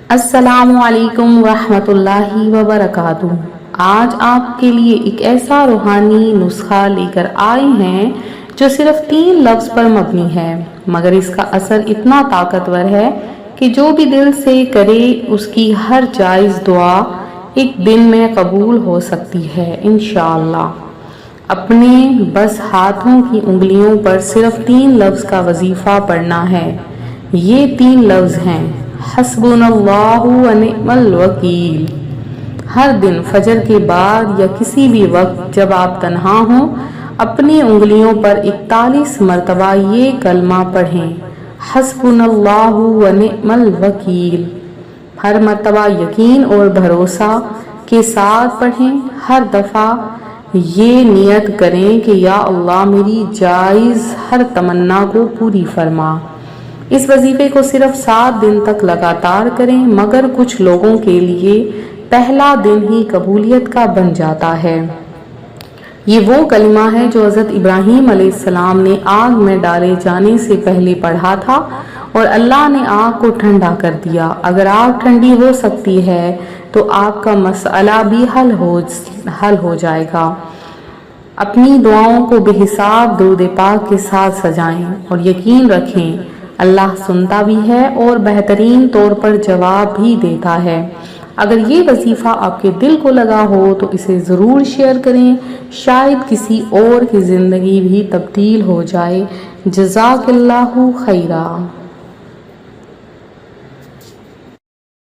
السلام علیکم ورحمۃ اللہ وبرکاتہ۔ آج آپ کے لیے ایک ایسا روحانی نسخہ لے کر آئے ہیں جو صرف 3 لفظ پر مبنی ہے، مگر اس کا اثر اتنا طاقتور ہے کہ جو بھی دل سے کرے اس کی ہر جائز دعا ایک دن میں قبول ہو سکتی ہے انشاءاللہ۔ اپنے بس ہاتھوں کی انگلیوں پر صرف 3 لفظ کا وظیفہ پڑھنا ہے۔ یہ 3 لفظ ہیں: حسبنا اللہ و نعم الوکیل۔ ہر دن فجر کے بعد یا کسی بھی وقت جب آپ تنہا ہوں، اپنی انگلیوں پر 41 مرتبہ یہ کلمہ پڑھیں: حسبنا اللہ و نعم الوکیل۔ ہر مرتبہ یقین اور بھروسہ کے ساتھ پڑھیں۔ ہر دفعہ یہ نیت کریں کہ یا اللہ میری جائز ہر تمنا کو پوری فرما۔ اس وظیفے کو صرف 7 دن تک لگاتار کریں، مگر کچھ لوگوں کے لیے پہلا دن ہی قبولیت کا بن جاتا ہے۔ یہ وہ کلمہ ہے جو حضرت ابراہیم علیہ السلام نے آگ میں ڈالے جانے سے پہلے پڑھا تھا اور اللہ نے آگ کو ٹھنڈا کر دیا۔ اگر آگ ٹھنڈی ہو سکتی ہے تو آپ کا مسئلہ بھی حل ہو جائے گا۔ اپنی دعاؤں کو بے حساب درود پاک کے ساتھ سجائیں اور یقین رکھیں اللہ سنتا بھی ہے اور بہترین طور پر جواب بھی دیتا ہے۔ اگر یہ وظیفہ آپ کے دل کو لگا ہو تو اسے ضرور شیئر کریں، شاید کسی اور کی زندگی بھی تبدیل ہو جائے۔ جزاک اللہ خیرا۔